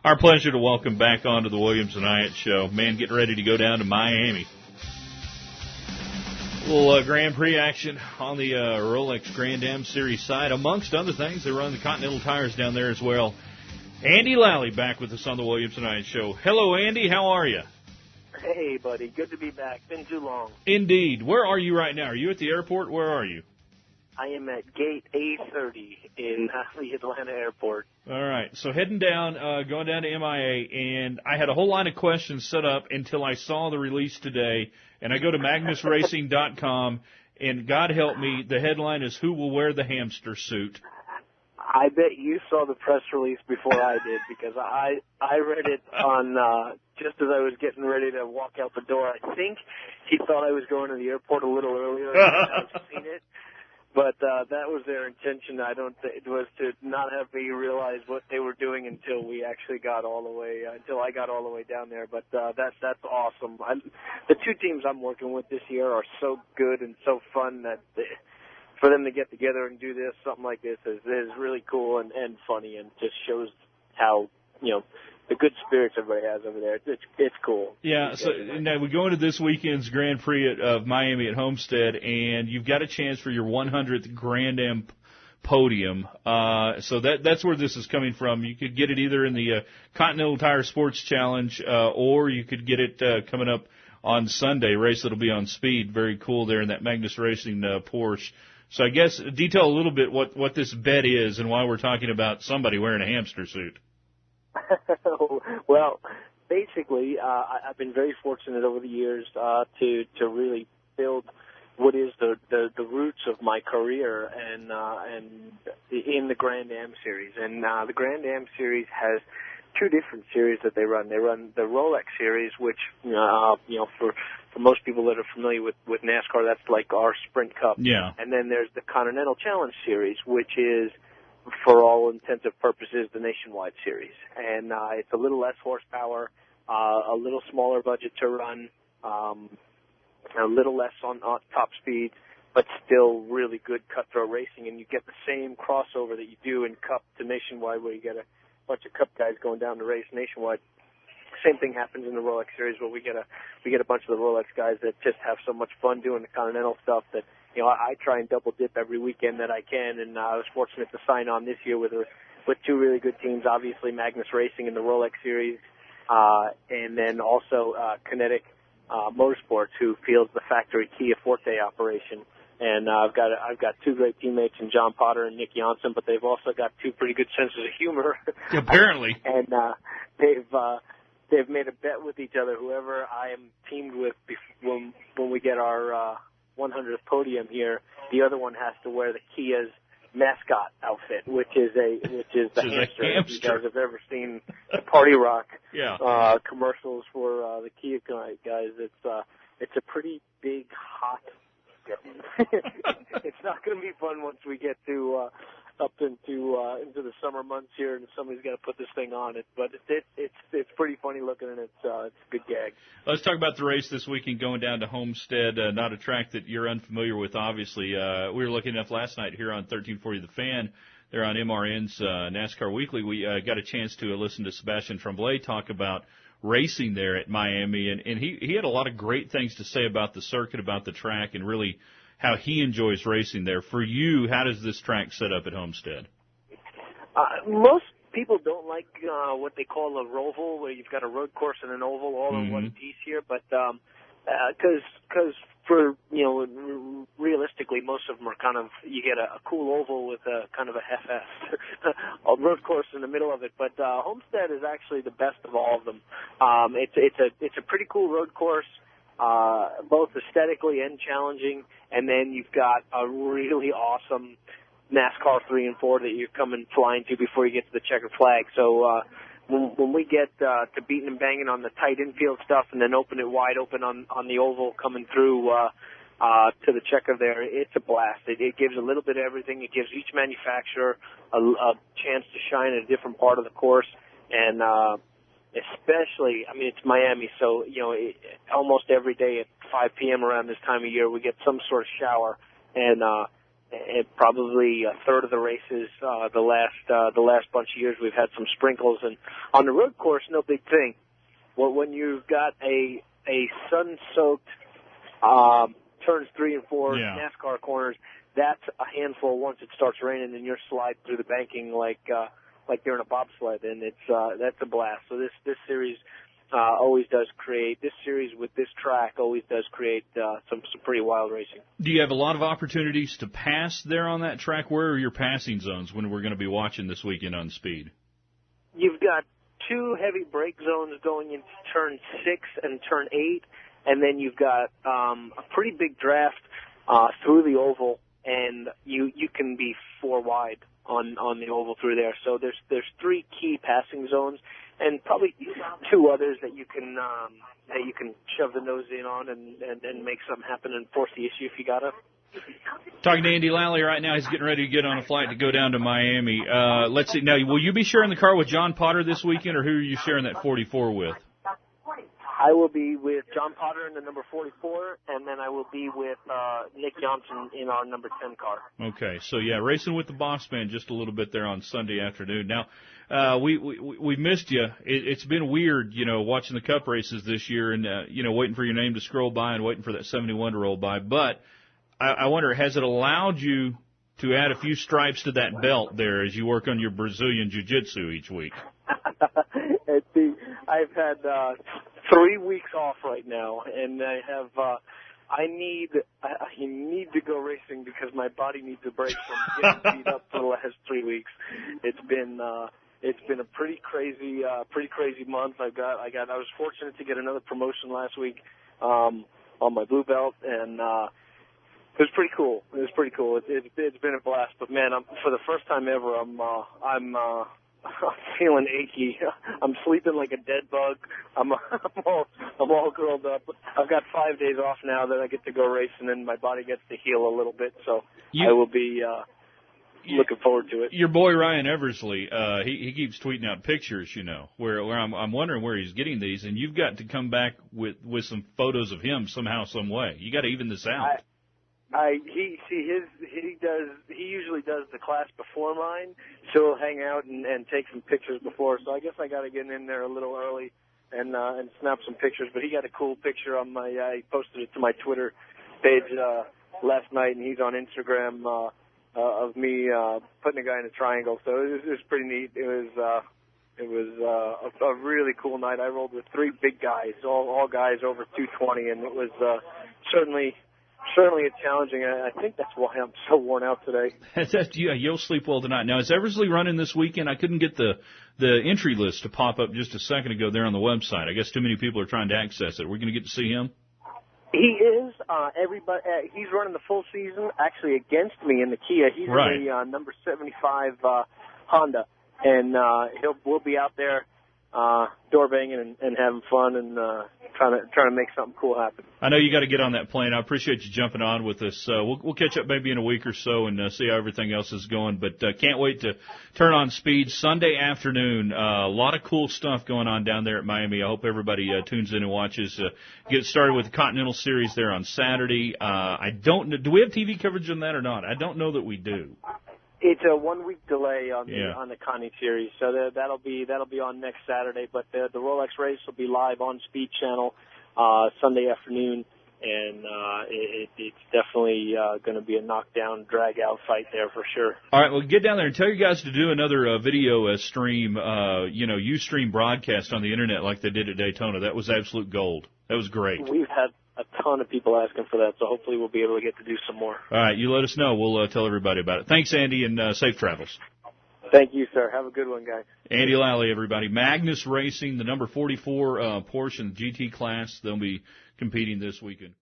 Our pleasure to welcome back onto the Williams and Hyatt Show. Man, getting ready to go down to Miami. A little Grand Prix action on the Rolex Grand Am Series side. Amongst other things, they run the Continental tires down there as well. Andy Lally back with us on the Williams and Hyatt Show. Hello, Andy. How are you? Hey, buddy. Good to be back. Been too long. Indeed. Where are you right now? Are you at the airport? Where are you? I am at gate A30 in the Atlanta airport. All right. So heading down, going down to MIA, and I had a whole line of questions set up until I saw the release today. And I go to MagnusRacing.com, and God help me, the headline is "Who will wear the hamster suit?" I bet you saw the press release before I did, because I read it on just as I was getting ready to walk out the door. I think he thought I was going to the airport a little earlier than I've seen it. But that was their intention. It was to not have me realize what they were doing until we actually got all the way, until I got all the way down there. But that's awesome. The two teams I'm working with this year are so good and so fun that for them to get together and do something like this is really cool and funny, and just shows how, the good spirits everybody has over there. It's cool. Yeah, so now we go into this weekend's Grand Prix of Miami at Homestead, and you've got a chance for your 100th Grand Am podium. So that's where this is coming from. You could get it either in the Continental Tire Sports Challenge, or you could get it coming up on Sunday, race that'll be on speed. Very cool there in that Magnus Racing Porsche. So I guess detail a little bit what this bet is and why we're talking about somebody wearing a hamster suit. Well, basically, I've been very fortunate over the years to really build what is the roots of my career and in the Grand Am Series. And the Grand Am Series has two different series that they run. They run the Rolex Series, which for most people that are familiar with NASCAR, that's like our Sprint Cup. Yeah. And then there's the Continental Challenge Series, which is, for all intents and purposes, the Nationwide Series. And it's a little less horsepower, a little smaller budget to run, a little less on top speed, but still really good cutthroat racing. And you get the same crossover that you do in Cup to Nationwide, where you get a bunch of Cup guys going down to race Nationwide. Same thing happens in the Rolex Series, where we get a bunch of the Rolex guys that just have so much fun doing the Continental stuff that, I try and double dip every weekend that I can. And I was fortunate to sign on this year with two really good teams, obviously Magnus Racing in the Rolex Series, and then also Kinetic Motorsports, who fields the factory Kia Forte operation. And I've got two great teammates in John Potter and Nick Janssen, but they've also got two pretty good senses of humor. Apparently. And they've made a bet with each other. Whoever I am teamed with when we get our 100th podium here, the other one has to wear the Kia's mascot outfit, which is the hamster. If you guys have ever seen the Party Rock commercials for the Kia guys, it's a pretty big, hot. It's not going to be fun once we get to up into the summer months here, and somebody's got to put this thing on it. But it's pretty funny looking, and it's a good gag. Let's talk about the race this weekend going down to Homestead. Not a track that you're unfamiliar with, obviously. We were lucky enough last night here on 1340 The Fan. They're on MRN's NASCAR Weekly. We got a chance to listen to Sebastian Tremblay talk about racing there at Miami, and he had a lot of great things to say about the circuit, about the track, and really how he enjoys racing there. For you, how does this track set up at Homestead? Most people don't like what they call a roval, where you've got a road course and an oval all in one piece here, but because for realistically, most of them are kind of, you get a cool oval with a kind of a FS, a road course in the middle of it. But Homestead is actually the best of all of them. It's a pretty cool road course, both aesthetically and challenging. And then you've got a really awesome NASCAR 3 and 4 that you're coming flying to before you get to the checkered flag. So when we get to beating and banging on the tight infield stuff, and then open it wide open on the oval coming through to the checker there, it's a blast. It gives a little bit of everything. It gives each manufacturer a chance to shine at a different part of the course, and especially, it's Miami, so almost every day at 5 p.m. around this time of year we get some sort of shower, and probably a third of the races. The last bunch of years we've had some sprinkles, and on the road course, no big thing. Well, when you've got a sun-soaked turns 3 and 4 NASCAR corners, that's a handful once it starts raining, and you're sliding through the banking like you're in a bobsled, and that's a blast. So this series always does create, this series with this track always does create some pretty wild racing. Do you have a lot of opportunities to pass there on that track? Where are your passing zones when we're going to be watching this weekend on Speed? You've got 2 heavy brake zones going into turn 6 and turn 8, and then you've got a pretty big draft through the oval, and you can be 4 wide on the oval through there. So there's 3 key passing zones, and probably 2 others that you can shove the nose in on and make something happen and force the issue if you gotta. Talking to Andy Lally right now. He's getting ready to get on a flight to go down to Miami. Let's see. Now, will you be sharing the car with John Potter this weekend, or who are you sharing that 44 with? I will be with John Potter in the number 44, and then I will be with Nick Johnson in our number 10 car. Okay, so yeah, racing with the boss man just a little bit there on Sunday afternoon. Now, we missed you. It's been weird, watching the Cup races this year and, waiting for your name to scroll by and waiting for that 71 to roll by. But I wonder, has it allowed you to add a few stripes to that belt there as you work on your Brazilian Jiu-Jitsu each week? I've had 3 weeks off right now, and I have I need to go racing because my body needs a break from getting beat up for the last 3 weeks. It's been a pretty crazy month. I was fortunate to get another promotion last week on my blue belt, and it was pretty cool. It's been a blast, but man, for the first time ever, I'm feeling achy. I'm sleeping like a dead bug. I'm all curled up. I've got 5 days off now that I get to go racing, and my body gets to heal a little bit. So I will be looking forward to it. Your boy Ryan Eversley, he keeps tweeting out pictures, where I'm wondering where he's getting these, and you've got to come back with some photos of him somehow, some way. You got to even this out. He usually does the class before mine, so he'll hang out and take some pictures before. So I guess I got to get in there a little early and snap some pictures. But he got a cool picture on I posted it to my Twitter page last night, and he's on Instagram of me putting a guy in a triangle. So it was pretty neat. It was a really cool night. I rolled with 3 big guys, all guys over 220, and it was certainly it's challenging. I think that's why I'm so worn out today. You'll sleep well tonight. Now, is Eversley running this weekend? I couldn't get the entry list to pop up just a second ago there on the website. I guess too many people are trying to access it. We're going to get to see him? He is. He's running the full season, actually, against me in the Kia. He's in the number 75 Honda, and we'll be out there door banging and having fun and trying to make something cool happen. I know you got to get on that plane. I appreciate you jumping on with us. We'll catch up maybe in a week or so and see how everything else is going. But can't wait to turn on Speed Sunday afternoon. A lot of cool stuff going on down there at Miami. I hope everybody tunes in and watches. Get started with the Continental Series there on Saturday. I don't know. Do we have TV coverage on that or not? I don't know that we do. It's a 1 week delay on the Connie series, so that'll be on next Saturday. But the Rolex race will be live on Speed Channel Sunday afternoon, and it's definitely going to be a knockdown, drag out fight there for sure. All right, well, get down there and tell you guys to do another video stream, Ustream broadcast on the internet like they did at Daytona. That was absolute gold. That was great. We've had a ton of people asking for that, so hopefully we'll be able to get to do some more. All right, you let us know. We'll tell everybody about it. Thanks, Andy, and safe travels. Thank you, sir. Have a good one, guys. Andy Lally, everybody. Magnus Racing, the number 44 Porsche GT class. They'll be competing this weekend.